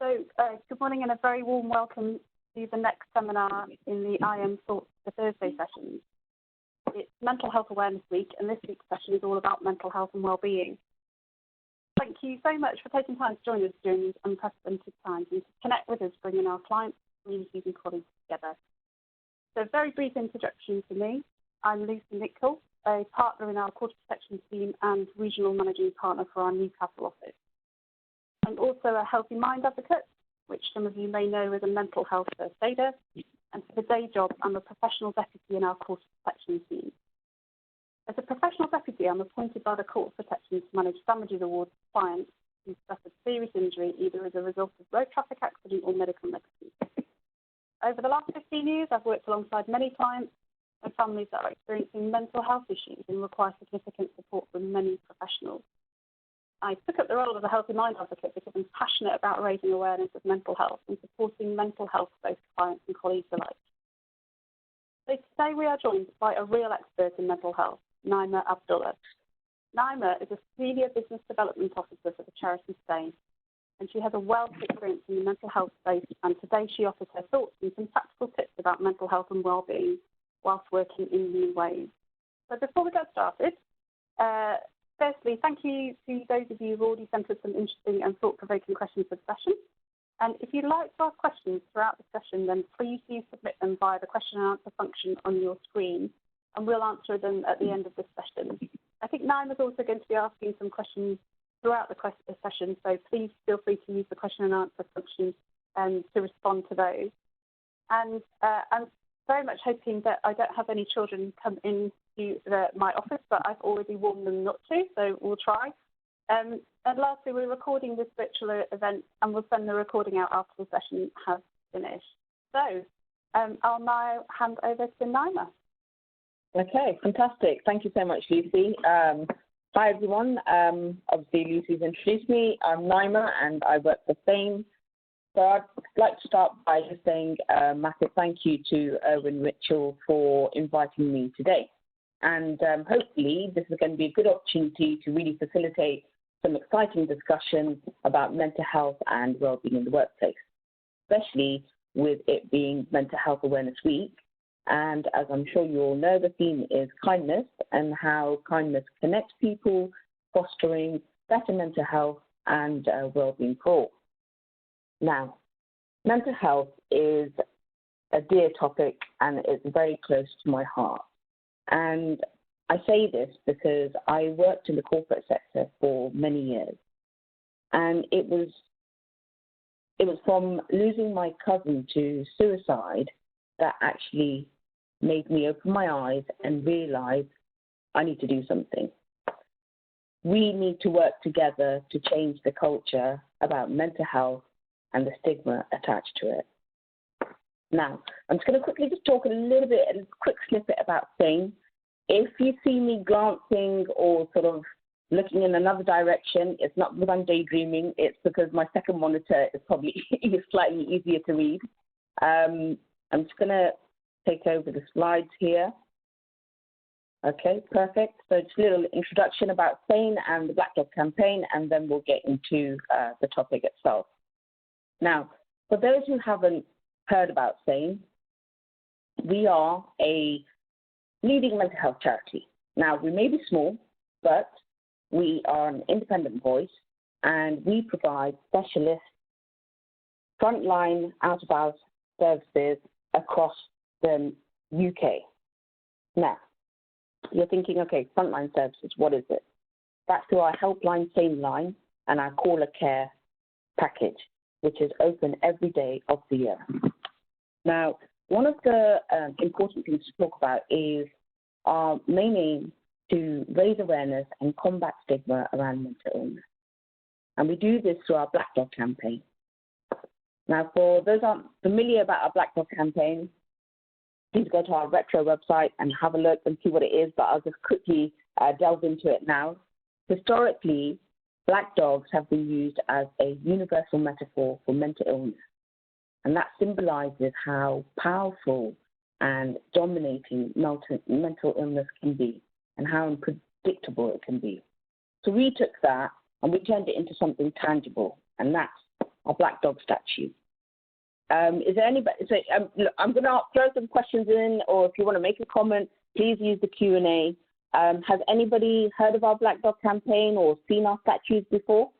Good morning and a very warm welcome to the next seminar in the IM Thoughts for Thursday sessions. It's Mental Health Awareness Week, and this week's session is all about mental health and well-being. Thank you so much for taking time to join us during these unprecedented times and to connect with us, bringing our clients, communities and colleagues together. So a very brief introduction to me. I'm Lucy Nichol, a partner in our Quarter Protection team and regional managing partner for our Newcastle office. I'm also a healthy mind advocate, which some of you may know as a mental health first aider, and for the day job, I'm a professional deputy in our Court of Protection team. As a professional deputy, I'm appointed by the Court of Protection to manage damages awards for clients who suffered serious injury either as a result of road traffic accident or medical negligence. Over the last 15 years, I've worked alongside many clients and families that are experiencing mental health issues and require significant support from many professionals. I took up the role of a healthy mind advocate because I'm passionate about raising awareness of mental health and supporting mental health for both clients and colleagues alike. So today we are joined by a real expert in mental health, Naima Abdullah. Naima is a Senior Business Development Officer for the charity Spain, and she has a wealth of experience in the mental health space, and today she offers her thoughts and some practical tips about mental health and well-being whilst working in new ways. So before we get started, firstly, thank you to those of you who've already sent us some interesting and thought-provoking questions for the session. And if you'd like to ask questions throughout the session, then please do submit them via the question and answer function on your screen, and we'll answer them at the end of this session. I think Naima's also going to be asking some questions throughout the session, so please feel free to use the question and answer function to respond to those. And I'm very much hoping that I don't have any children come in to my office, but I've already warned them not to, so we'll try. And lastly, we're recording this virtual event and we'll send the recording out after the session has finished. So I'll now hand over to Naima. Okay, fantastic. Thank you so much, Lucy. Hi, everyone. Obviously, Lucy's introduced me. I'm Naima and I work for Spain. So I'd like to start by just saying a massive thank you to Erwin Mitchell for inviting me today. And hopefully this is going to be a good opportunity to really facilitate some exciting discussions about mental health and well-being in the workplace, especially with it being Mental Health Awareness Week. And as I'm sure you all know, the theme is kindness and how kindness connects people, fostering better mental health and well-being for all. Now, mental health is a dear topic and it's very close to my heart. And I say this because I worked in the corporate sector for many years. And it was from losing my cousin to suicide that actually made me open my eyes and realize I need to do something. We need to work together to change the culture about mental health and the stigma attached to it. Now, I'm just going to quickly just talk a quick snippet about SANE. If you see me glancing or sort of looking in another direction, it's not because I'm daydreaming, it's because my second monitor is probably slightly easier to read. I'm just going to take over the slides here. Okay, perfect. So just a little introduction about SANE and the Black Dog campaign, and then we'll get into the topic itself. Now, for those who haven't heard about SANE, we are a leading mental health charity. Now, we may be small, but we are an independent voice, and we provide specialist frontline out-of-hours services across the UK. Now, you're thinking, okay, frontline services, what is it? That's through our helpline SANE line and our caller care package, which is open every day of the year. Now, one of the important things to talk about is our main aim to raise awareness and combat stigma around mental illness. And we do this through our Black Dog campaign. Now, for those who aren't familiar about our Black Dog campaign, please go to our retro website and have a look and see what it is, but I'll just quickly delve into it now. Historically, black dogs have been used as a universal metaphor for mental illness. And that symbolizes how powerful and dominating mental illness can be and how unpredictable it can be. So we took that and we turned it into something tangible, and that's our black dog statue. Is there anybody? So look, I'm going to throw some questions in, or if you want to make a comment, please use the Q&A. Has anybody heard of our Black Dog campaign or seen our statues before?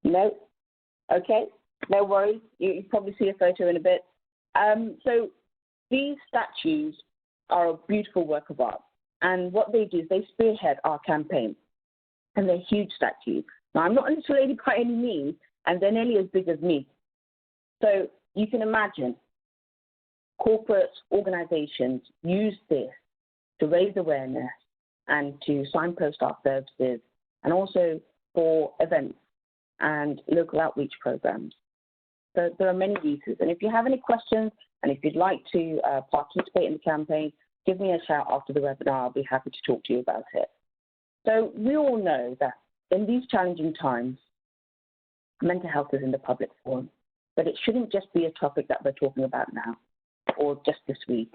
No? Okay, no worries. You probably see a photo in a bit. So these statues are a beautiful work of art. And what they do is they spearhead our campaign. And they're huge statues. Now, I'm not a little lady by any means, and they're nearly as big as me. So you can imagine corporate organizations use this to raise awareness and to signpost our services, and also for events and local outreach programs. So there are many uses. And if you have any questions, and if you'd like to participate in the campaign, give me a shout after the webinar. I'll be happy to talk to you about it. So we all know that in these challenging times, mental health is in the public forum, but it shouldn't just be a topic that we're talking about now or just this week,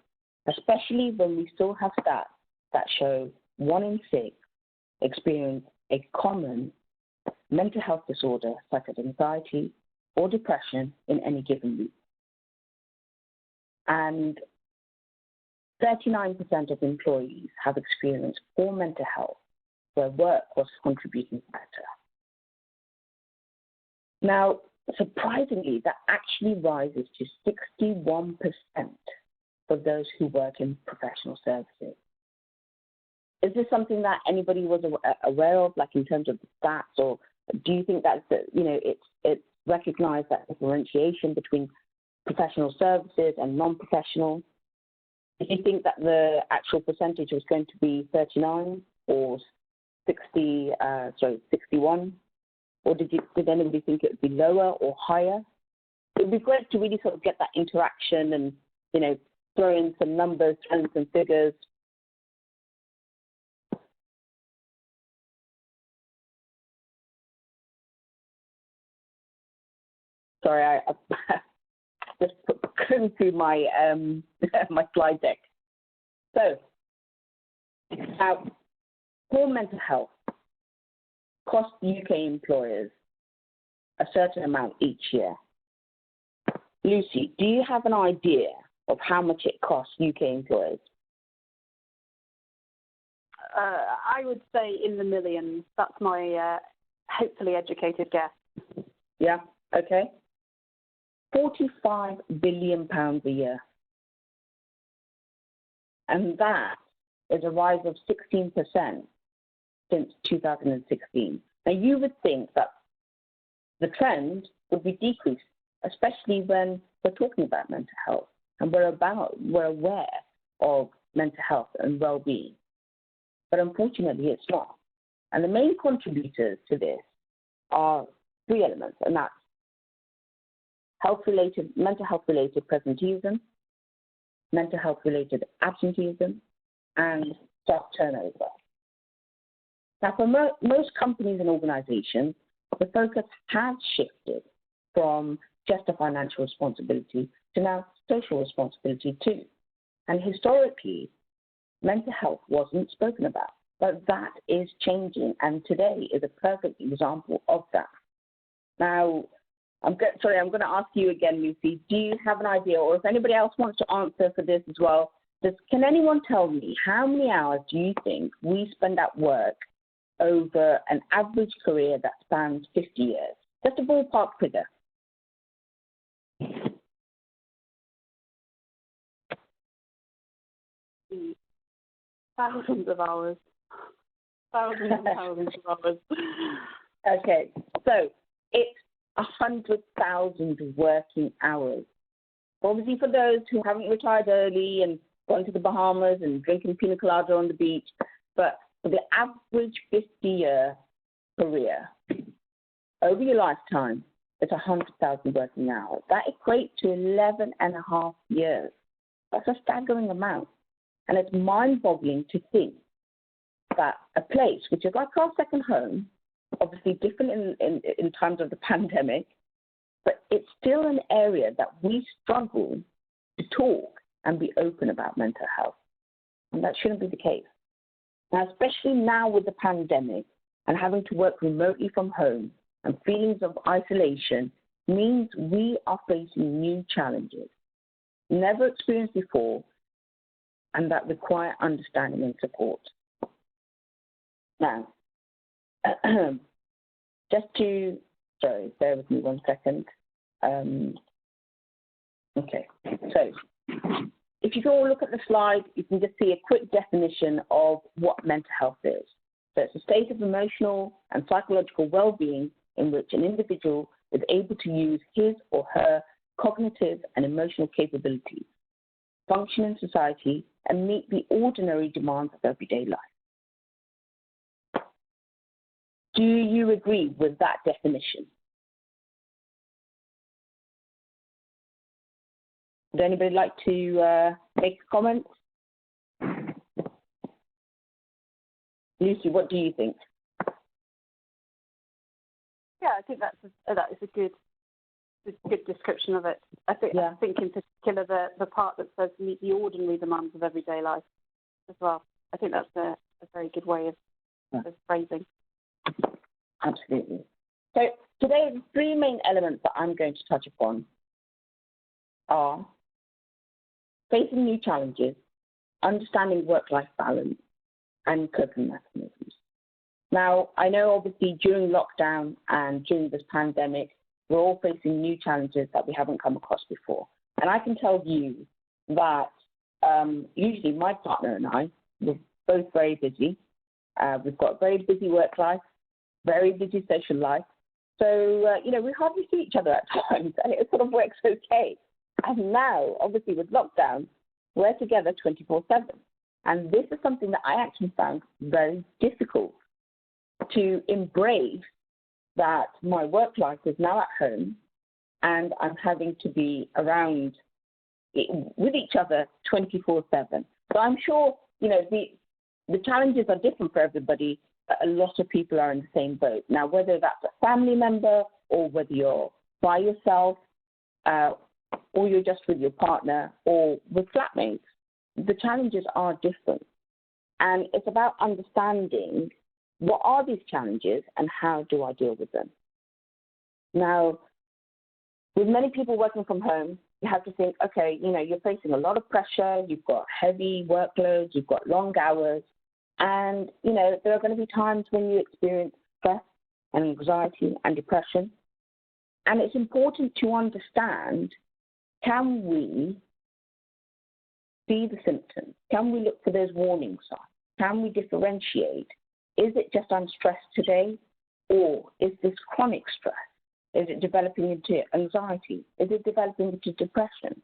especially when we still have stats that show 1 in 6 experience a common mental health disorder such as anxiety or depression in any given week. And 39% of employees have experienced poor mental health where work was a contributing factor. Now, surprisingly, that actually rises to 61% for those who work in professional services. Is this something that anybody was aware of, like in terms of the stats, or do you think that it's recognized that differentiation between professional services and non-professional? Do you think that the actual percentage was going to be 39 or 61? Or did anybody think it would be lower or higher? It would be great to really sort of get that interaction and, throw in some numbers, throw in some figures. Sorry, I just going through my my slide deck. So, now, poor mental health cost UK employers a certain amount each year. Lucy, do you have an idea of how much it costs UK employers? I would say in the millions. That's my hopefully educated guess. Yeah, okay. £45 billion a year. And that is a rise of 16% since 2016. Now, you would think that the trend would be decreased, especially when we're talking about mental health and we're aware of mental health and well-being. But unfortunately, it's not. And the main contributors to this are 3 elements, and that's mental health-related presenteeism, mental health-related absenteeism, and staff turnover. Now, for most companies and organizations, the focus has shifted from just a financial responsibility to now social responsibility too. And historically, mental health wasn't spoken about, but that is changing, and today is a perfect example of that. Now, I'm going to ask you again, Lucy, do you have an idea, or if anybody else wants to answer for this as well, can anyone tell me how many hours do you think we spend at work over an average career that spans 50 years? Just a ballpark figure. Thousands of hours. Thousands and thousands of hours. Okay, so it's 100,000 working hours. Obviously, for those who haven't retired early and gone to the Bahamas and drinking pina colada on the beach, but for the average 50-year career, over your lifetime, it's 100,000 working hours. That equates to 11 and a half years. That's a staggering amount. And it's mind-boggling to think that a place which is like our second home, obviously different in times of the pandemic, but it's still an area that we struggle to talk and be open about mental health. And that shouldn't be the case. Now, especially now with the pandemic and having to work remotely from home, and feelings of isolation means we are facing new challenges, never experienced before, and that require understanding and support. Now, sorry, bear with me 1 second. Okay, so if you go look at the slide, you can just see a quick definition of what mental health is. So it's a state of emotional and psychological well-being in which an individual is able to use his or her cognitive and emotional capabilities, function in society, and meet the ordinary demands of everyday life. Do you agree with that definition? Would anybody like to make a comment? Lucy, what do you think? Yeah, I think that is a good description of it. I think in particular the part that says meet the ordinary demands of everyday life as well. I think that's a very good way of phrasing. Absolutely. So today, the 3 main elements that I'm going to touch upon are facing new challenges, understanding work-life balance, and coping mechanisms. Now, I know obviously during lockdown and during this pandemic, we're all facing new challenges that we haven't come across before. And I can tell you that usually my partner and I, we're both very busy. We've got a very busy work life, very busy social life. So, we hardly see each other at times, and it sort of works okay. And now, obviously, with lockdown, we're together 24/7. And this is something that I actually found very difficult to embrace, that my work life is now at home and I'm having to be around with each other 24/7. So I'm sure, the challenges are different for everybody, but a lot of people are in the same boat. Now, whether that's a family member or whether you're by yourself or you're just with your partner or with flatmates, the challenges are different. And it's about understanding what are these challenges and how do I deal with them. Now, with many people working from home, you have to think, okay, you're facing a lot of pressure, you've got heavy workloads, you've got long hours, and, there are going to be times when you experience stress and anxiety and depression. And it's important to understand, can we see the symptoms? Can we look for those warning signs? Can we differentiate? Is it just I'm stressed today, or is this chronic stress? Is it developing into anxiety? Is it developing into depression?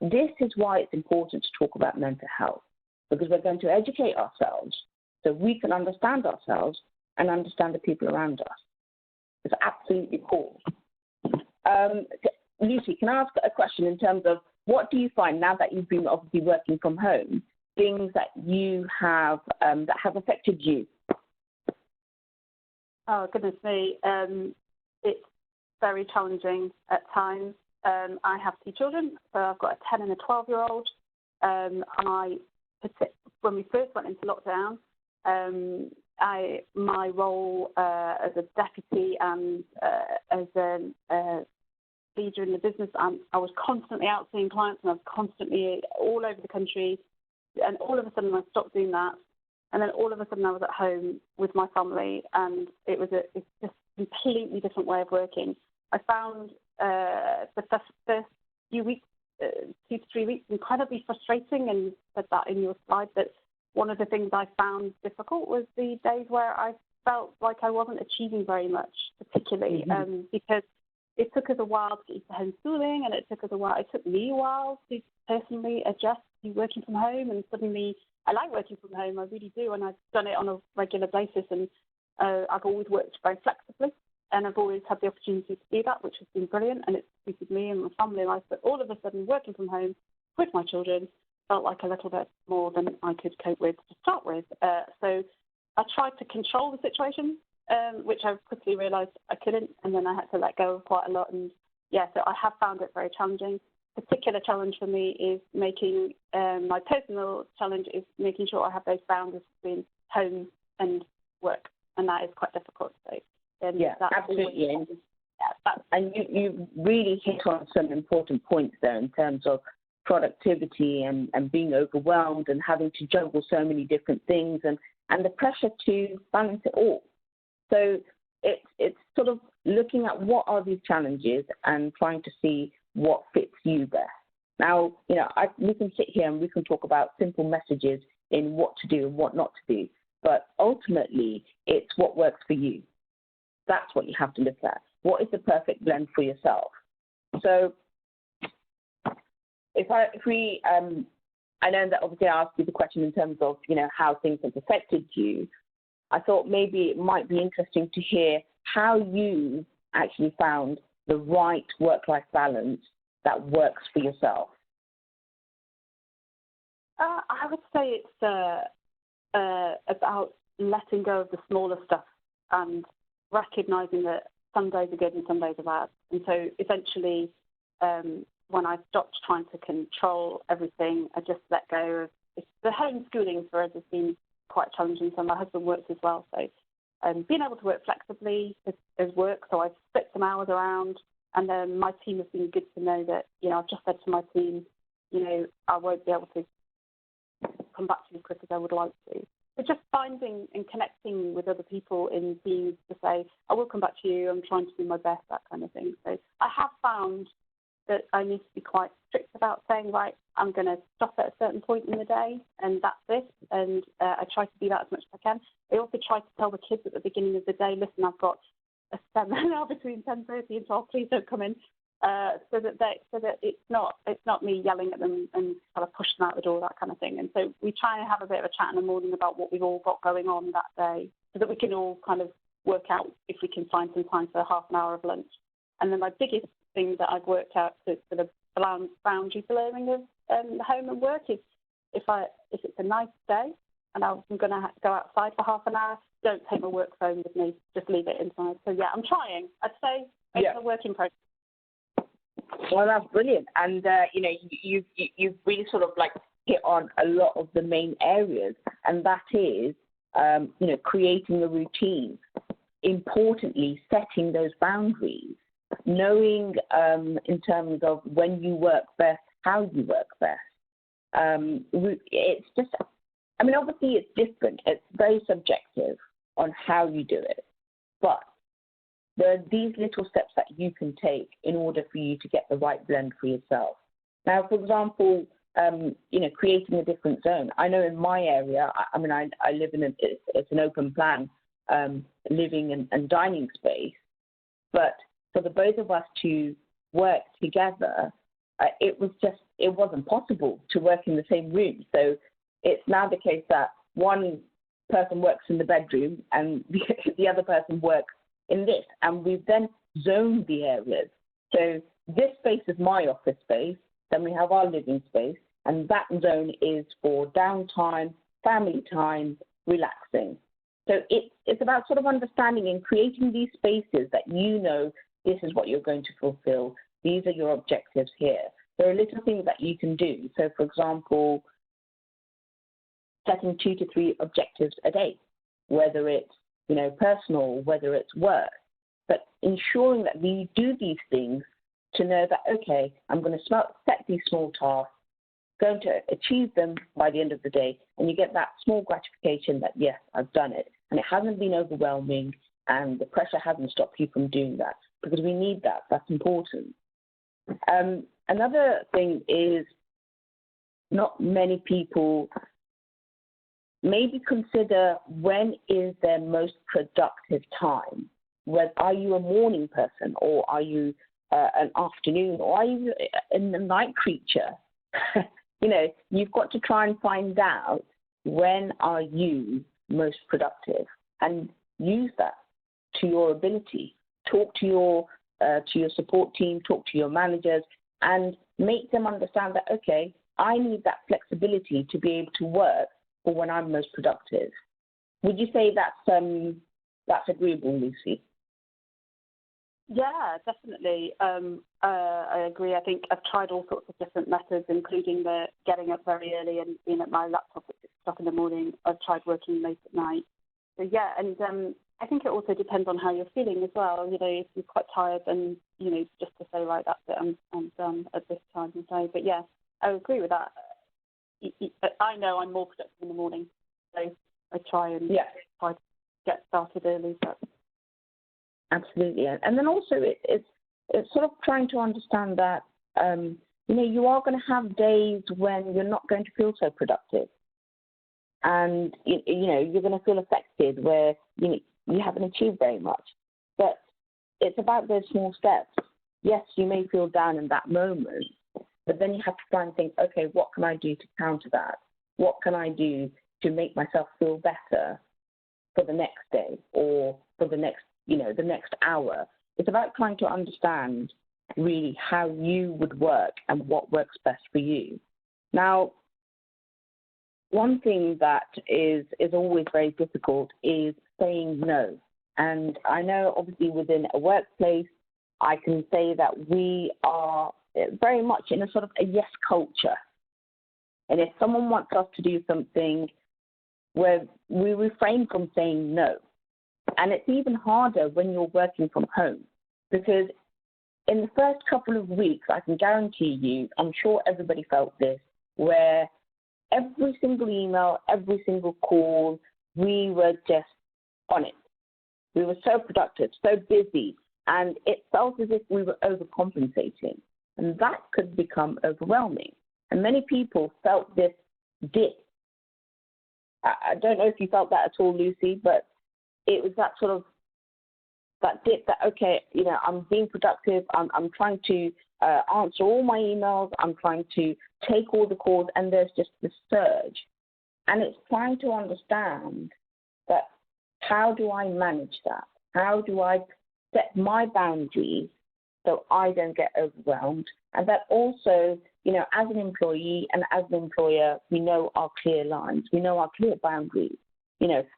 This is why it's important to talk about mental health, because we're going to educate ourselves so we can understand ourselves and understand the people around us. It's absolutely cool. Lucy, can I ask a question in terms of what do you find now that you've been obviously working from home, things that you have that have affected you? Oh, goodness me. It's very challenging at times. I have 2 children, so I've got a 10 and a 12-year-old. When we first went into lockdown, my role as a deputy and as a leader in the business, I was constantly out seeing clients, and I was constantly all over the country. And all of a sudden, I stopped doing that. And then all of a sudden I was at home with my family, and it's just a completely different way of working. I found the first few weeks, 2 to 3 weeks, incredibly frustrating, and you said that in your slide, that one of the things I found difficult was the days where I felt like I wasn't achieving very much, particularly because it took us a while to get used to homeschooling, and it took me a while to personally adjust to working from home, and suddenly I like working from home, I really do, and I've done it on a regular basis, and I've always worked very flexibly, and I've always had the opportunity to do that, which has been brilliant, and it's suited me and my family life. But all of a sudden, working from home with my children felt like a little bit more than I could cope with to start with. So I tried to control the situation, which I quickly realised I couldn't, and then I had to let go of quite a lot. And so I have found it very challenging. Particular challenge for me is making my personal challenge is making sure I have those boundaries between home and work, and that is quite difficult. So And Yeah, that's absolutely. Always, that's, And you really hit on some important points there in terms of productivity and being overwhelmed and having to juggle so many different things and the pressure to balance it all. So it's sort of looking at what are these challenges and trying to see what fits you best. Now, we can sit here and we can talk about simple messages in what to do and what not to do, but ultimately it's what works for you. That's what you have to look at. What is the perfect blend for yourself? So I know that obviously I asked you the question in terms of, how things have affected you. I thought maybe it might be interesting to hear how you actually found the right work-life balance that works for yourself. I would say it's about letting go of the smaller stuff and recognizing that some days are good and some days are bad. And so essentially, when I stopped trying to control everything, I just let go of the homeschooling for us has been quite challenging. So my husband works as well. So being able to work flexibly is work. So I've split some hours around. And then my team has been good to know that, I've just said to my team, I won't be able to come back to you as quick as I would like to. But just finding and connecting with other people in teams to say, I will come back to you, I'm trying to do my best, that kind of thing. So I have found that I need to be quite strict about saying, right, I'm going to stop at a certain point in the day, and that's it. And I try to do that as much as I can. I also try to tell the kids at the beginning of the day, listen, I've got a seminar between 10:30 and 12, please don't come in. So that it's not me yelling at them and kind of push them out the door, that kind of thing. And so we try and have a bit of a chat in the morning about what we've all got going on that day, so that we can all kind of work out if we can find some time for half an hour of lunch. And then my biggest thing that I've worked out to sort of boundary blurring of home and work is if it's a nice day and I'm going to go outside for half an hour, don't take my work phone with me, just leave it inside. So yeah, I'm trying. I'd say it's a work in progress. Well, that's brilliant. And, you've really sort of like hit on a lot of the main areas, and that is, creating a routine. Importantly, setting those boundaries, knowing in terms of when you work best, how you work best. It's just, obviously it's different. It's very subjective on how you do it. But there are these little steps that you can take in order for you to get the right blend for yourself. Now, for example, creating a different zone. I know in my area, I live in it's an open plan living and dining space, but for the both of us to work together, it wasn't possible to work in the same room. So it's now the case that one person works in the bedroom and the other person works in this, and we've then zoned the areas. So this space is my office space, then we have our living space, and that zone is for downtime, family time, relaxing. So it's about sort of understanding and creating these spaces that this is what you're going to fulfill. These are your objectives here. There are little things that you can do. So, for example, setting 2 to 3 objectives a day, whether it's personal, whether it's work, but ensuring that we do these things to know that, okay, I'm going to set these small tasks, going to achieve them by the end of the day, and you get that small gratification that, yes, I've done it, and it hasn't been overwhelming, and the pressure hasn't stopped you from doing that, because we need that. That's important. Another thing is not many people maybe consider when is their most productive time. Are you a morning person, or are you an afternoon, or are you a night creature? You've got to try and find out when are you most productive and use that to your ability. Talk to your support team, talk to your managers, and make them understand that, okay, I need that flexibility to be able to work for when I'm most productive. Would you say that's agreeable, Lucy? Yeah, definitely. I agree. I think I've tried all sorts of different methods, including the getting up very early and being at my laptop at 6 o'clock in the morning. I've tried working late at night. So yeah, and I think it also depends on how you're feeling as well. You know, if you're quite tired, then, you know, just to say, right, that's it, I'm done at this time of day. But yeah, I agree with that. I know I'm more productive in the morning, so I try to get started early. But absolutely, and then also it's sort of trying to understand that you know, you are going to have days when you're not going to feel so productive, and you know, you're going to feel affected where you haven't achieved very much. But it's about those small steps. Yes, you may feel down in that moment, but then you have to try and think, okay, what can I do to counter that? What can I do to make myself feel better for the next day or for the next, the next hour? It's about trying to understand really how you would work and what works best for you. Now, one thing that is always very difficult is saying no. And I know obviously within a workplace, I can say that we are very much in a sort of a yes culture. And if someone wants us to do something, where we refrain from saying no. And it's even harder when you're working from home, because in the first couple of weeks, I can guarantee you, I'm sure everybody felt this, where every single email, every single call, we were just on it. We were so productive, so busy, and it felt as if we were overcompensating. And that could become overwhelming. And many people felt this dip. I don't know if you felt that at all, Lucy, but it was that sort of that dip that, okay, I'm being productive, I'm trying to answer all my emails, I'm trying to take all the calls, and there's just this surge. And it's trying to understand that, how do I manage that? How do I set my boundaries so I don't get overwhelmed? And that also, as an employee and as an employer, we know our clear lines, we know our clear boundaries,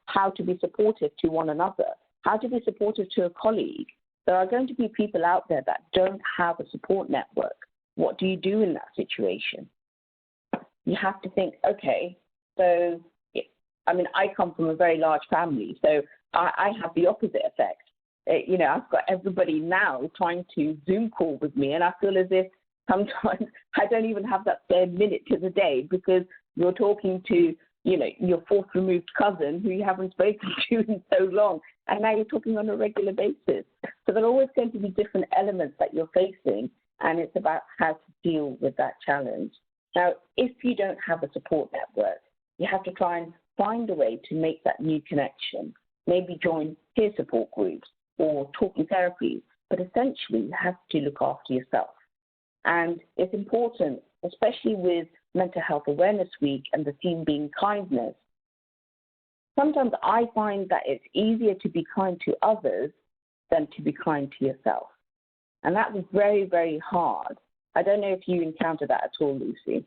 how to be supportive to one another, how to be supportive to a colleague. There are going to be people out there that don't have a support network. What do you do in that situation? You have to think, okay, so, I come from a very large family, so I have the opposite effect. I've got everybody now trying to Zoom call with me, and I feel as if sometimes I don't even have that spare minute to the day, because you're talking to, your fourth removed cousin who you haven't spoken to in so long, and now you're talking on a regular basis. So there are always going to be different elements that you're facing, and it's about how to deal with that challenge. Now, if you don't have a support network, you have to try and find a way to make that new connection. Maybe join peer support groups or talking therapies, but essentially you have to look after yourself. And it's important, especially with Mental Health Awareness Week and the theme being kindness. Sometimes I find that it's easier to be kind to others than to be kind to yourself. And that's very, very hard. I don't know if you encounter that at all, Lucy.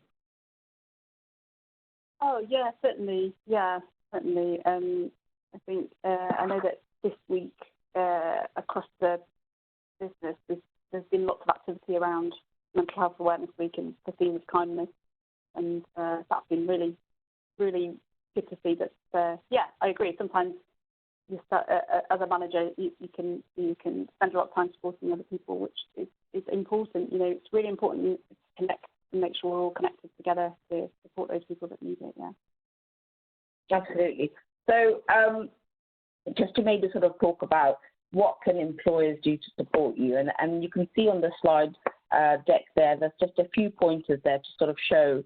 Oh, yeah, certainly. Yeah, certainly. I think I know that this week across the business, there's been lots of activity around Mental Health Awareness Week and the theme of kindness, and that's been really, really good to see. That I agree. Sometimes you start, as a manager, you can spend a lot of time supporting other people, which is important. It's really important to connect and make sure we're all connected together to support those people that need it. Yeah. Absolutely. So just to maybe sort of talk about what can employers do to support you, and you can see on the slide deck there's just a few pointers there to sort of show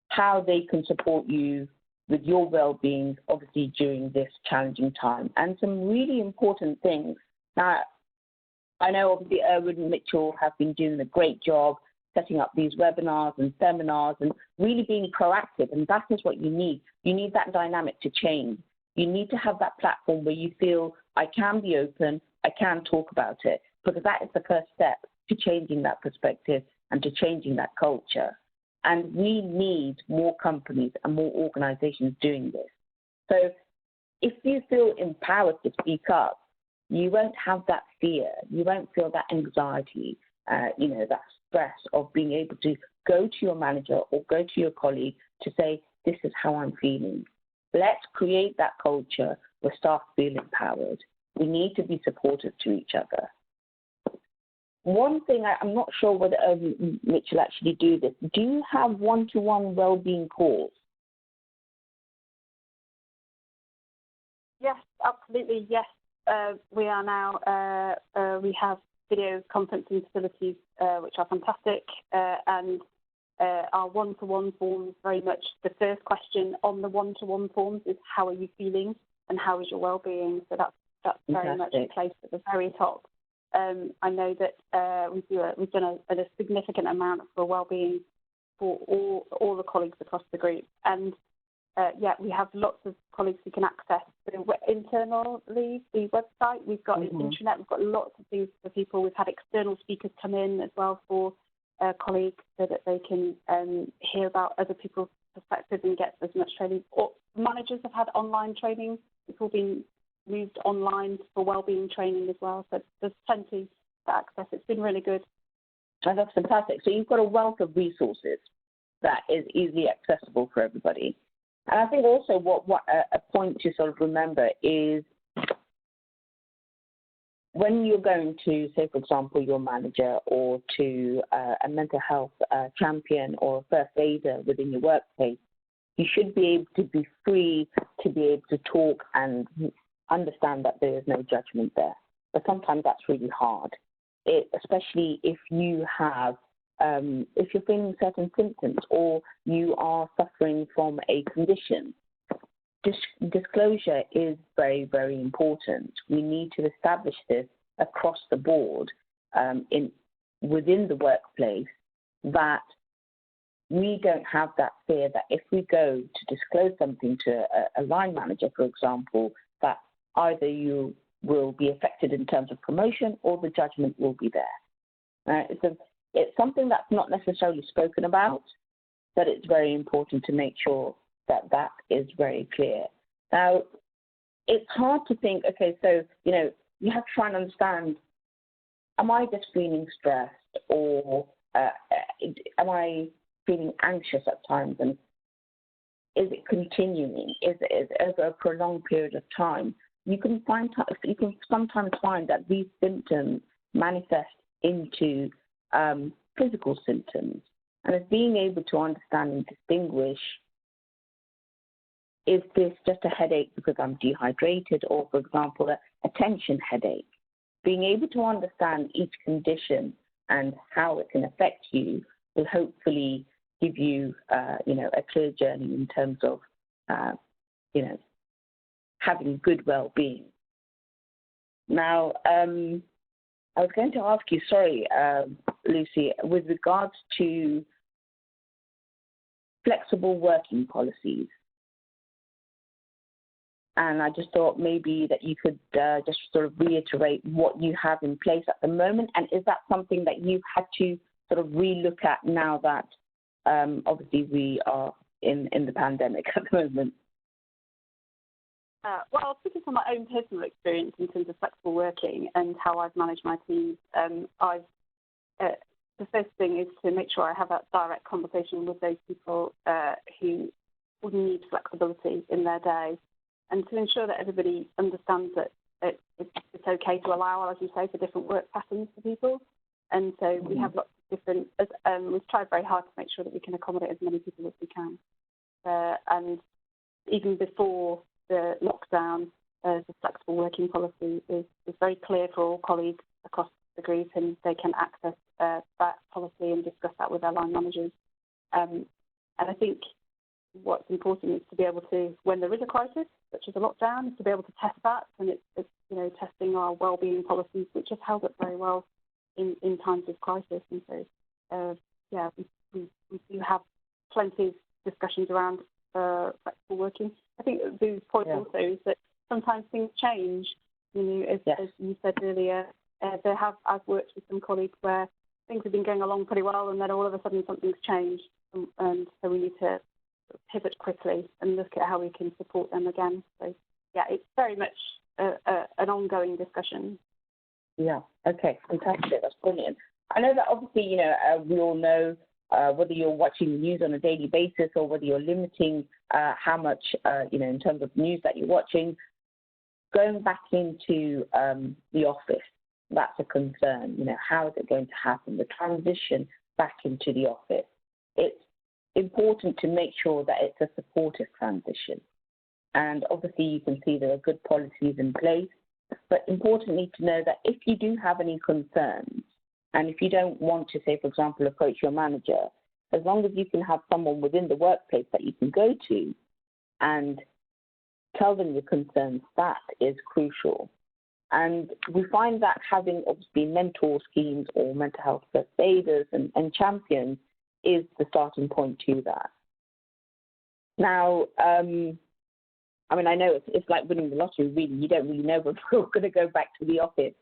how they can support you with your well-being, obviously during this challenging time, and some really important things. Now, I know obviously Erwin and Mitchell have been doing a great job setting up these webinars and seminars and really being proactive, and that is what you need. You need that dynamic to change. You need to have that platform where you feel, I can be open, I can talk about it, because that is the first step to changing that perspective and to changing that culture. And we need more companies and more organizations doing this. So if you feel empowered to speak up, you won't have that fear, you won't feel that anxiety, that stress of being able to go to your manager or go to your colleague to say, this is how I'm feeling. Let's create that culture where staff feel empowered. We need to be supportive to each other. One thing, I'm not sure whether Mitchell actually do this. Do you have one-to-one well-being calls? Yes, absolutely. Yes, we are now. We have video conferencing facilities, which are fantastic, and our one-to-one forms, very much the first question on the one-to-one forms is how are you feeling and how is your well-being. So that's very much placed at the very top. I know that we've done a significant amount for well-being for all the colleagues across the group, and we have lots of colleagues who can access internally the website. We've got an intranet. We've got lots of things for people. We've had external speakers come in as well for colleagues so that they can hear about other people's perspectives and get as much training. Or managers have had online training. It's all been moved online for wellbeing training as well. So there's plenty to access. It's been really good. Oh, that's fantastic. So you've got a wealth of resources that is easily accessible for everybody. And I think also what a point to sort of remember is when you're going to, say, for example, your manager or to a mental health champion or a first aider within your workplace, you should be able to be free to be able to talk and understand that there is no judgment there. But sometimes that's really hard, especially if you have, if you're feeling certain symptoms or you are suffering from a condition. Disclosure is very, very important. We need to establish this across the board within the workplace, that we don't have that fear that if we go to disclose something to a line manager, for example, that either you will be affected in terms of promotion or the judgment will be there. It's something that's not necessarily spoken about, but it's very important to make sure that that is very clear. Now, it's hard to think, okay, so, you have to try and understand, am I just feeling stressed or am I feeling anxious at times? And is it continuing? Is it over a prolonged period of time? You can sometimes find that these symptoms manifest into physical symptoms. And it's being able to understand and distinguish, is this just a headache because I'm dehydrated, or, for example, a tension headache? Being able to understand each condition and how it can affect you will hopefully give you, a clear journey in terms of, having good well-being. Now, I was going to ask you, sorry, Lucy, with regards to flexible working policies. And I just thought maybe that you could just sort of reiterate what you have in place at the moment. And is that something that you've had to sort of relook at now that obviously we are in the pandemic at the moment? Well, speaking from my own personal experience in terms of flexible working and how I've managed my teams, the first thing is to make sure I have that direct conversation with those people who would need flexibility in their day, and to ensure that everybody understands that it's okay to allow, as you say, for different work patterns for people. And so we have lots of different, we've tried very hard to make sure that we can accommodate as many people as we can. And even before the lockdown, the flexible working policy is very clear for all colleagues across the group, and they can access that policy and discuss that with their line managers. And I think what's important is to be able to, when there is a crisis, such as a lockdown, is to be able to test that, and it's testing our well-being policies, which have held up very well in times of crisis. And so, we do have plenty of discussions around flexible working. I think the point also is that sometimes things change. As you said earlier, I've worked with some colleagues where things have been going along pretty well, and then all of a sudden something's changed, and so we need to pivot quickly and look at how we can support them again. So, it's very much an ongoing discussion. Yeah. Okay. Fantastic. That's brilliant. I know that obviously, we all know whether you're watching the news on a daily basis or whether you're limiting how much, in terms of news that you're watching, going back into the office, that's a concern. How is it going to happen? The transition back into the office. It's important to make sure that it's a supportive transition. And obviously you can see there are good policies in place, but importantly to know that if you do have any concerns, and if you don't want to, say, for example, approach your manager, as long as you can have someone within the workplace that you can go to and tell them your concerns, that is crucial. And we find that having, obviously, mentor schemes or mental health first aiders and champions is the starting point to that. Now, I know it's like winning the lottery, really. You don't really know when we're going to go back to the office.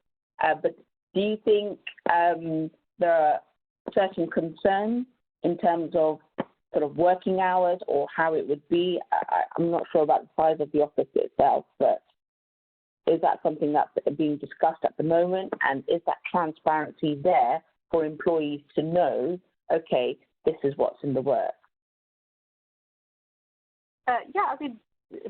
But do you think there are certain concerns in terms of sort of working hours or how it would be? I'm not sure about the size of the office itself, but is that something that's being discussed at the moment? And is that transparency there for employees to know, okay, this is what's in the works?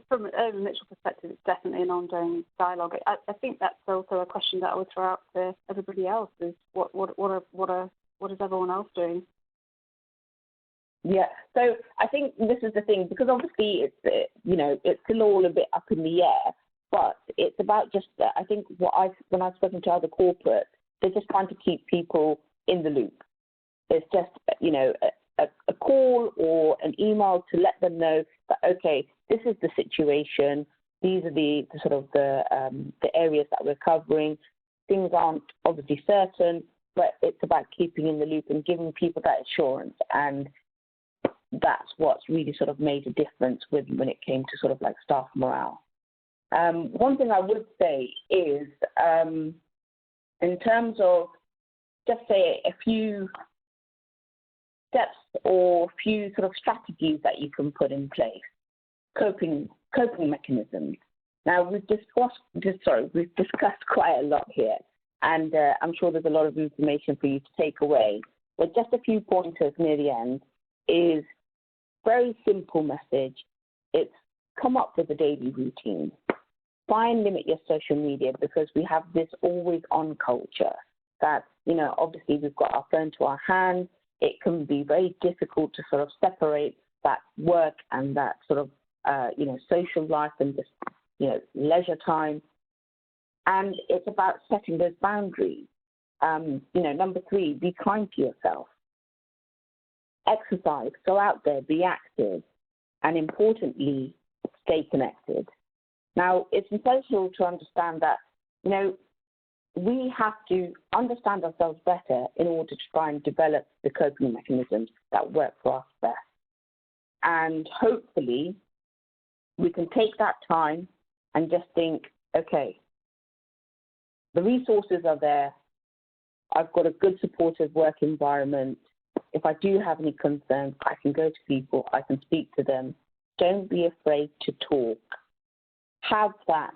From an Urban Mitchell perspective, it's definitely an ongoing dialogue. I think that's also a question that I would throw out to everybody else: is what is everyone else doing? Yeah. So I think this is the thing, because obviously it's still all a bit up in the air, but it's about just I think when I've spoken to other corporates, they're just trying to keep people in the loop. There's just a call or an email to let them know that, okay, this is the situation. These are the sort of the areas that we're covering. Things aren't obviously certain, but it's about keeping in the loop and giving people that assurance. And that's what's really sort of made a difference when it came to sort of like staff morale. One thing I would say is in terms of just say a few steps or a few sort of strategies that you can put in place, coping mechanisms. Now we've discussed quite a lot here, and I'm sure there's a lot of information for you to take away. But just a few pointers near the end is very simple message. It's come up with a daily routine. Try and limit your social media, because we have this always on culture that, obviously we've got our phone to our hand. It can be very difficult to sort of separate that work and that sort of, social life and just, leisure time. And it's about setting those boundaries. Number 3, be kind to yourself. Exercise, go out there, be active, and importantly, stay connected. Now, it's essential to understand that, we have to understand ourselves better in order to try and develop the coping mechanisms that work for us best. And hopefully, we can take that time and just think, okay, the resources are there. I've got a good supportive work environment. If I do have any concerns, I can go to people, I can speak to them. Don't be afraid to talk. Have that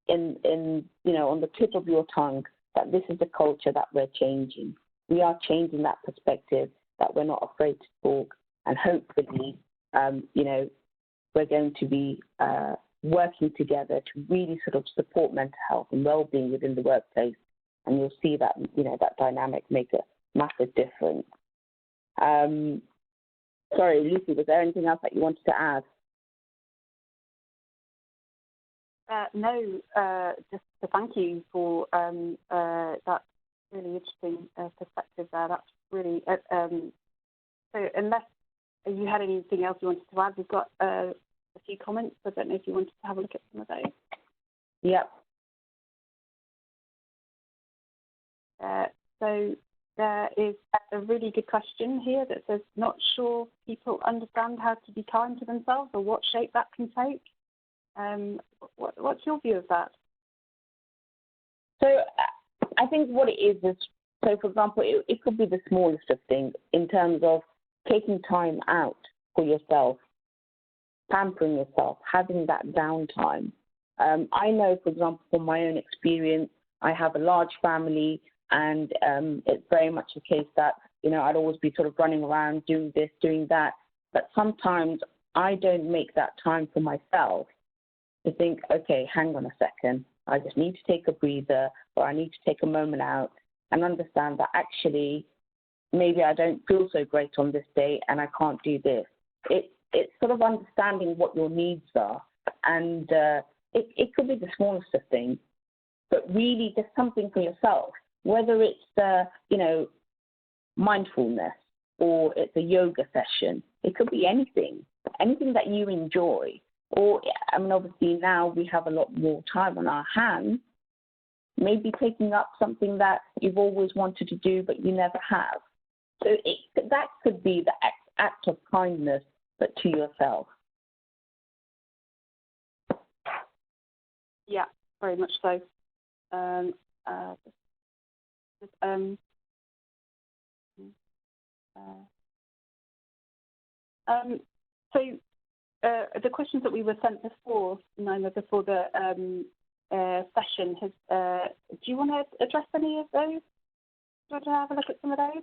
on the tip of your tongue, that this is the culture that we're changing. We are changing that perspective, that we're not afraid to talk, and hopefully, we're going to be working together to really sort of support mental health and well-being within the workplace, and you'll see that, that dynamic make a massive difference. Sorry, Lucy, was there anything else that you wanted to add? No, just to thank you for that really interesting perspective there. That's really, so unless you had anything else you wanted to add, we've got a few comments. I don't know if you wanted to have a look at some of those. Yep. So there is a really good question here that says, not sure people understand how to be kind to themselves or what shape that can take. What's your view of that? So I think what it is, so for example, it could be the smallest of things in terms of taking time out for yourself, pampering yourself, having that downtime. I know, for example, from my own experience, I have a large family, and it's very much a case that I'd always be sort of running around doing this, doing that. But sometimes I don't make that time for myself to think, okay, hang on a second, I just need to take a breather, or I need to take a moment out and understand that actually maybe I don't feel so great on this day and I can't do this. It's sort of understanding what your needs are, and it could be the smallest of things, but really just something for yourself, whether it's mindfulness or it's a yoga session. It could be anything that you enjoy. Or, obviously now we have a lot more time on our hands, maybe taking up something that you've always wanted to do but you never have. So that could be the act of kindness, but to yourself. Yeah, very much so. The questions that we were sent before, Naima, before the session, do you want to address any of those? Do you want to have a look at some of those?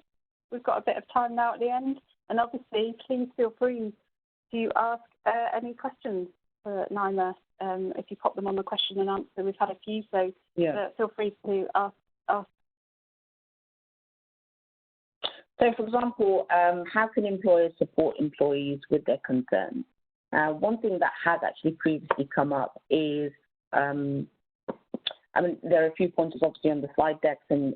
We've got a bit of time now at the end, and obviously, please feel free to ask any questions for Naima. If you pop them on the question and answer, we've had a few, so feel free to ask. So, for example, how can employers support employees with their concerns? One thing that has actually previously come up is, there are a few pointers obviously on the slide decks, and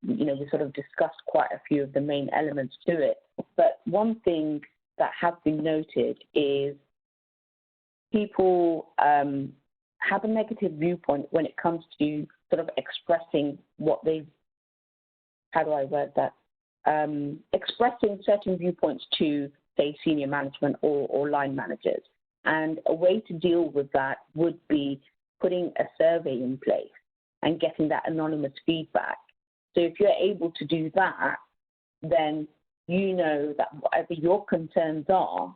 we sort of discussed quite a few of the main elements to it. But one thing that has been noted is people have a negative viewpoint when it comes to sort of expressing what they, how do I word that? Expressing certain viewpoints to, say, senior management or line managers. And a way to deal with that would be putting a survey in place and getting that anonymous feedback. So if you're able to do that, then you know that whatever your concerns are,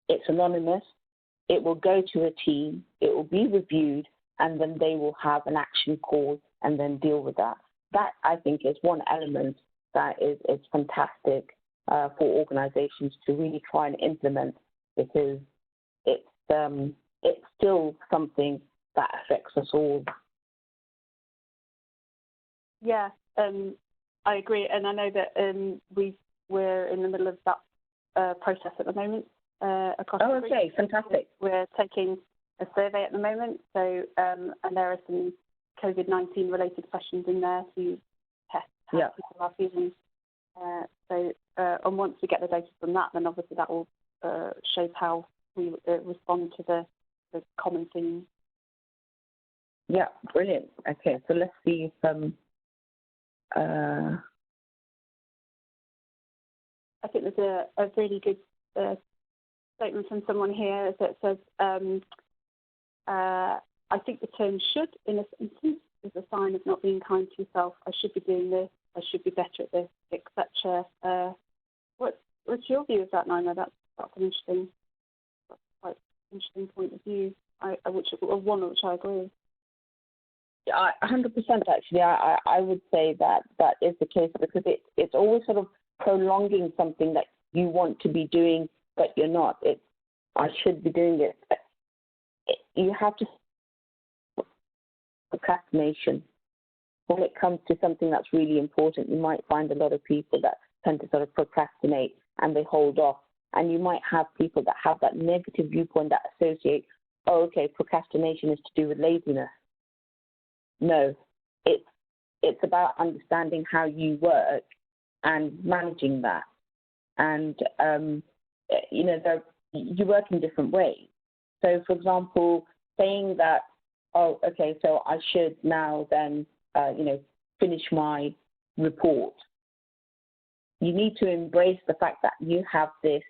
it's anonymous, it will go to a team, it will be reviewed, and then they will have an action call and then deal with that. That, I think, is one element that is fantastic for organizations to really try and implement, because it's still something that affects us all. Yeah, I agree, and I know that we're in the middle of that process at the moment across the group. Okay, fantastic. We're taking a survey at the moment, so and there are some COVID-19 related questions in there to test how people are feeling. And once we get the data from that, then obviously that will shape how we respond to the common themes. Yeah, brilliant. Okay, so let's see if I think there's a really good statement from someone here that says, I think the term should, in a sentence, is a sign of not being kind to yourself. I should be doing this, I should be better at this, etc. What's your view of that, Naima? That's an quite interesting point of view, which I agree. Yeah, 100% actually. I would say that is the case, because it's always sort of prolonging something that you want to be doing, but you're not. I should be doing it. You have to procrastination. When it comes to something that's really important, you might find a lot of people that tend to sort of procrastinate and they hold off. And you might have people that have that negative viewpoint that associate, procrastination is to do with laziness. No, it's about understanding how you work and managing that. And, you work in different ways. So, for example, saying that, so I should now then, finish my report. You need to embrace the fact that you have this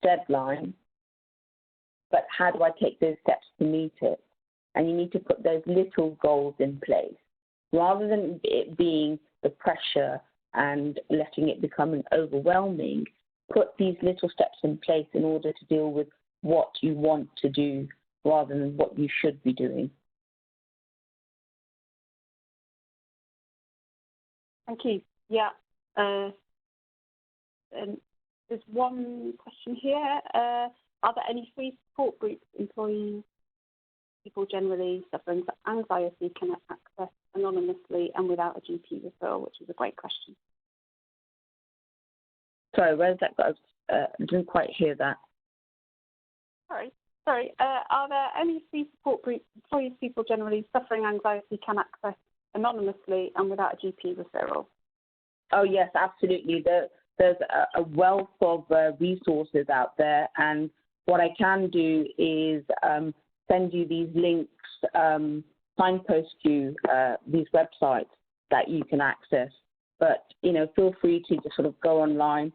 deadline, but how do I take those steps to meet it? And you need to put those little goals in place, rather than it being the pressure and letting it become overwhelming. Put these little steps in place in order to deal with what you want to do, rather than what you should be doing. Thank you. Yeah, There's one question here. Are there any free support groups employees, people generally suffering from anxiety, can access anonymously and without a GP referral, which is a great question. Sorry, where's that go? I didn't quite hear that. Sorry. Are there any free support groups employees, people generally suffering anxiety, can access anonymously and without a GP referral? Oh, yes, absolutely. There's a wealth of resources out there, and what I can do is send you these links, signpost you these websites that you can access. But, feel free to just sort of go online.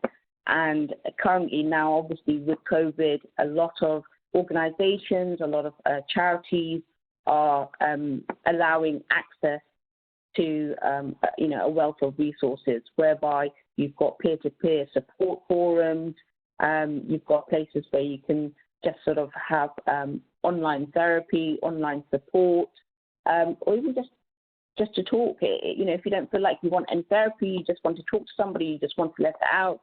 And currently now, obviously, with COVID, a lot of organizations, a lot of charities are allowing access to, a wealth of resources, whereby you've got peer-to-peer support forums, you've got places where you can just sort of have online therapy, online support, or even just to talk. If you don't feel like you want any therapy, you just want to talk to somebody, you just want to let it out,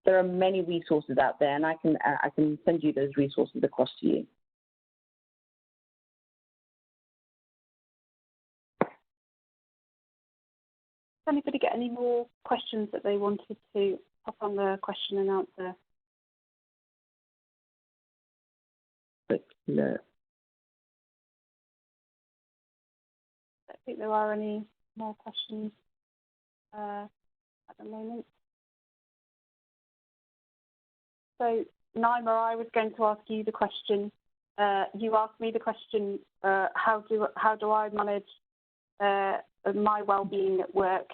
there are many resources out there, and I can send you those resources across to you. Does anybody get any more questions that they wanted to pop on the question and answer? Quick look. I don't think there are any more questions at the moment. So, Naima, I was going to ask you the question. You asked me the question, how do I manage my well-being at work?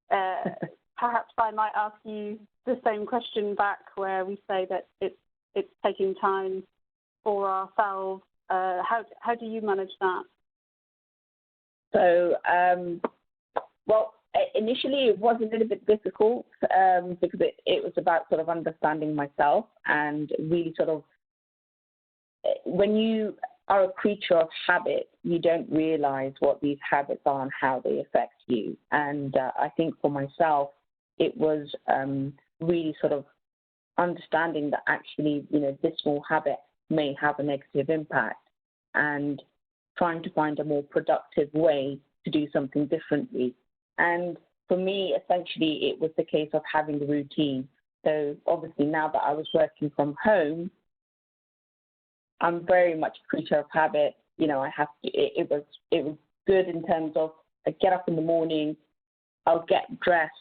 Perhaps I might ask you the same question back, where we say that it's taking time for ourselves. How do you manage that? So, well, initially it was a little bit difficult because it was about sort of understanding myself, and really sort of, when you are a creature of habit, you don't realize what these habits are and how they affect you. And I think for myself, it was really sort of understanding that actually, this small habit may have a negative impact, and trying to find a more productive way to do something differently. And for me, essentially, it was the case of having the routine. So obviously, now that I was working from home, I'm very much a creature of habit. I have to. It was good in terms of, I get up in the morning, I'll get dressed.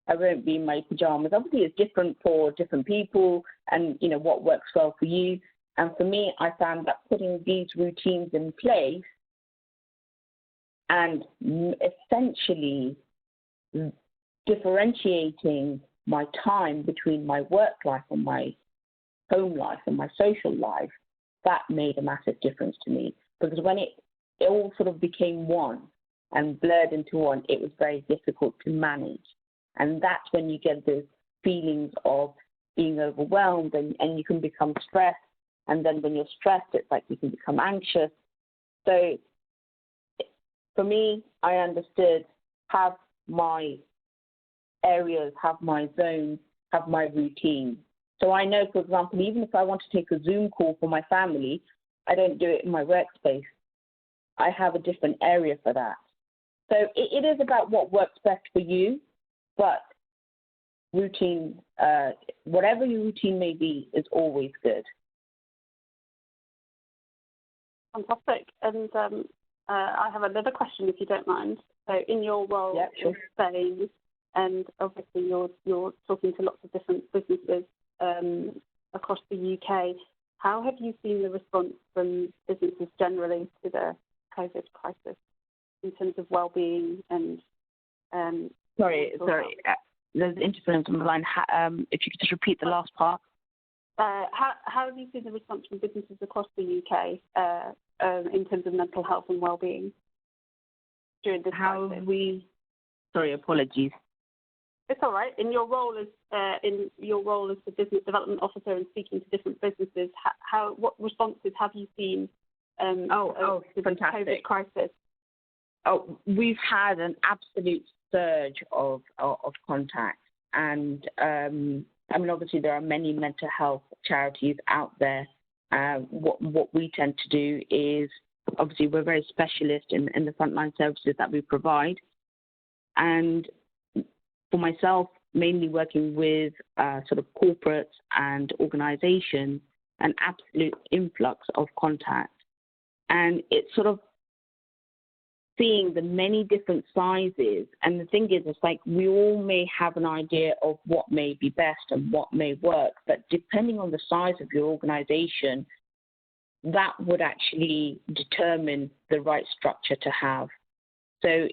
I won't be in my pajamas. Obviously, it's different for different people, and what works well for you. And for me, I found that putting these routines in place and essentially differentiating my time between my work life and my home life and my social life, that made a massive difference to me. Because when it all sort of became one and blurred into one, it was very difficult to manage. And that's when you get those feelings of being overwhelmed, and you can become stressed. And then when you're stressed, it's like you can become anxious. So for me, I understood, have my areas, have my zones, have my routine. So I know, for example, even if I want to take a Zoom call for my family, I don't do it in my workspace. I have a different area for that. So it is about what works best for you, but routine, whatever your routine may be, is always good. Fantastic. And I have another question, if you don't mind. So in your role in Spain, and obviously you're talking to lots of different businesses across the UK, how have you seen the response from businesses generally to the COVID crisis in terms of well-being and Sorry, there's interference on the line. If you could just repeat the last part. How have you seen the response from businesses across the UK in terms of mental health and well-being during this crisis? Sorry, apologies. It's all right. In your role as the business development officer and speaking to different businesses, what responses have you seen to the COVID crisis? Oh, we've had an absolute surge of contacts, And I mean, obviously, there are many mental health charities out there. What we tend to do is, obviously, we're very specialist in the frontline services that we provide. And for myself, mainly working with sort of corporates and organizations, an absolute influx of contact. And it's sort of seeing the many different sizes. And the thing is, it's like we all may have an idea of what may be best and what may work, but depending on the size of your organization, that would actually determine the right structure to have. So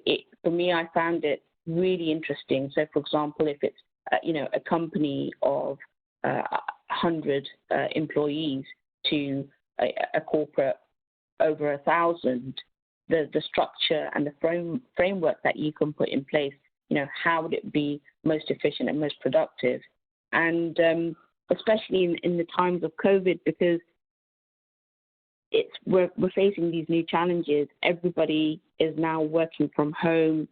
for me, I found it really interesting. So, for example, if it's a company of 100 employees to a corporate over 1,000, the structure and the framework that you can put in place, how would it be most efficient and most productive? And especially in the times of COVID, because we're facing these new challenges. Everybody is now working from home.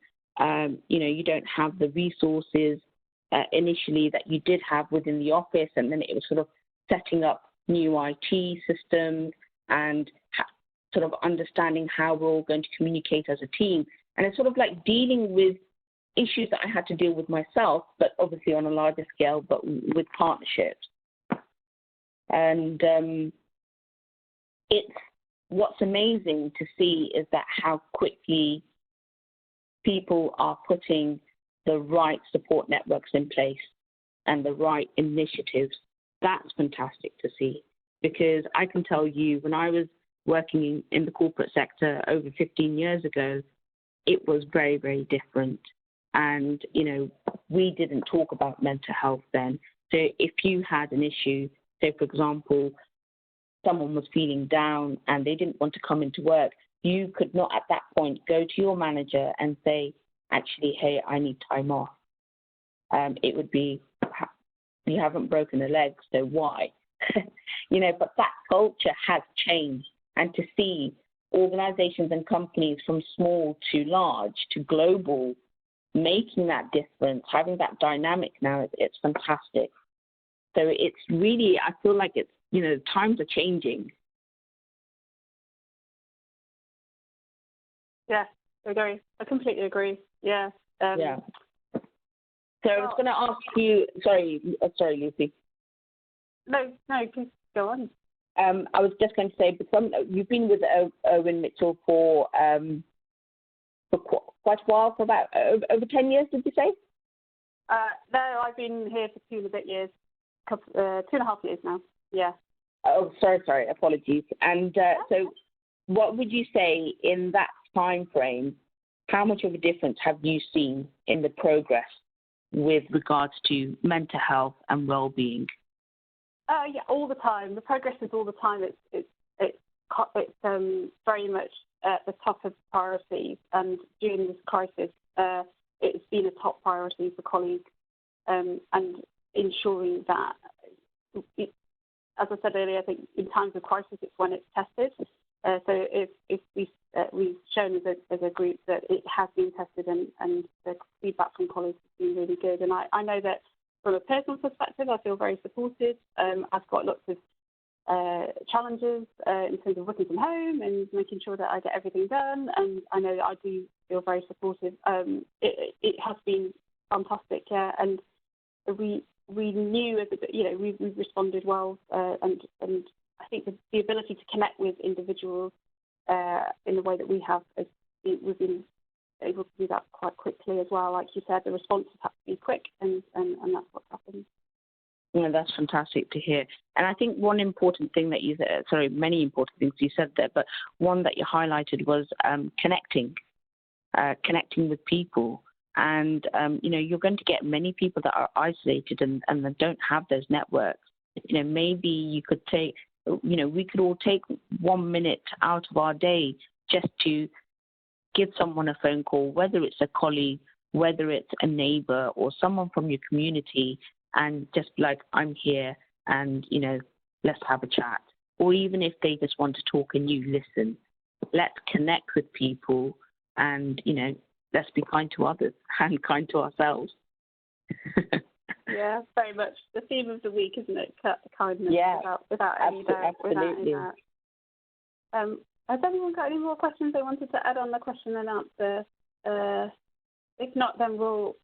You don't have the resources initially that you did have within the office, and then it was sort of setting up new IT systems and sort of understanding how we're all going to communicate as a team. And it's sort of like dealing with issues that I had to deal with myself, but obviously on a larger scale, but with partnerships. And what's amazing to see is that how quickly people are putting the right support networks in place and the right initiatives. That's fantastic to see, because I can tell you, when I was working in the corporate sector over 15 years ago, it was very, very different. And, we didn't talk about mental health then. So if you had an issue, say, for example, someone was feeling down and they didn't want to come into work, you could not at that point go to your manager and say, actually, hey, I need time off. It would be, you haven't broken a leg, so why? But that culture has changed. And to see organizations and companies from small to large to global making that difference, having that dynamic now, it's fantastic. So it's really, I feel like it's, times are changing. Yeah, I agree. I completely agree. Yeah. Yeah. So I was going to ask you, sorry, Lucy. No, please go on. I was just going to say, you've been with Owen Mitchell for quite a while, for about over 10 years, did you say? No, I've been here for 2 and a bit years, 2.5 years now. Yeah. Oh, sorry, apologies. And so what would you say in that time frame, how much of a difference have you seen in the progress with regards to mental health and well-being? Yeah, all the time. The progress is all the time. It's very much at the top of priorities, and during this crisis, it's been a top priority for colleagues, and ensuring that, as I said earlier, I think in times of crisis, it's when it's tested. So if we've shown as a group that it has been tested, and the feedback from colleagues has been really good. And I know that from a personal perspective, I feel very supported. I've got lots of challenges in terms of working from home and making sure that I get everything done. And I know that I do feel very supportive. It has been fantastic, yeah. And we knew, we've responded well, and I think the ability to connect with individuals in the way that we have, we've been able to do that quite quickly as well. Like you said, the responses have to be quick, and that's what's happened. Yeah, that's fantastic to hear. And I think one important thing that you said, many important things you said there, but one that you highlighted was connecting with people. And, you're going to get many people that are isolated and that don't have those networks. Maybe you could we could all take 1 minute out of our day just to give someone a phone call, whether it's a colleague, whether it's a neighbor or someone from your community, and just be like, I'm here, and, let's have a chat. Or even if they just want to talk and you listen, let's connect with people, and, let's be kind to others and kind to ourselves. Yeah, very much the theme of the week, isn't it? Kindness, Yeah, without any doubt. absolutely. Without any doubt. Has anyone got any more questions they wanted to add on the question and answer? If not, then we'll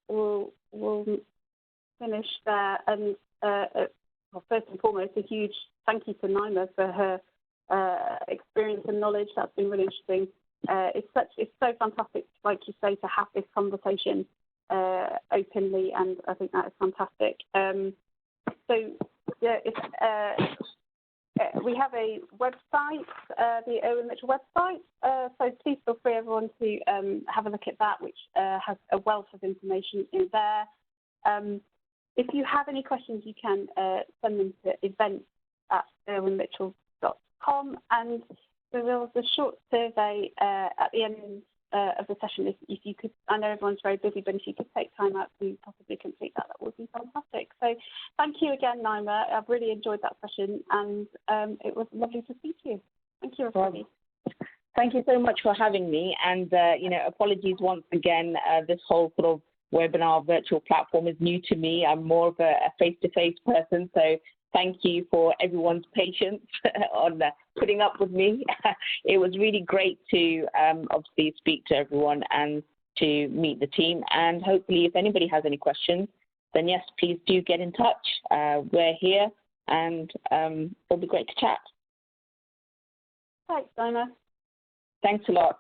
finish there. And well, first and foremost, a huge thank you to Naima for her experience and knowledge. That's been really interesting. It's so fantastic, like you say, to have this conversation openly, and I think that is fantastic. We have a website, the Owen Mitchell website, so please feel free, everyone, to have a look at that, which has a wealth of information in there. If you have any questions, you can send them to events@owenmitchell.com, and there was a short survey at the end of the session. If you could, I know everyone's very busy, but if you could take time out to possibly complete that, that would be fantastic. So thank you again, Naima. I've really enjoyed that session, and it was lovely to speak to you. Thank you, everybody. Thank you so much for having me. And, apologies once again. This whole sort of webinar virtual platform is new to me. I'm more of a face-to-face person. So thank you for everyone's patience on putting up with me. It was really great to obviously speak to everyone and to meet the team. And hopefully, if anybody has any questions, then yes, please do get in touch. We're here, and it'll be great to chat. Thanks, Naima. Thanks a lot.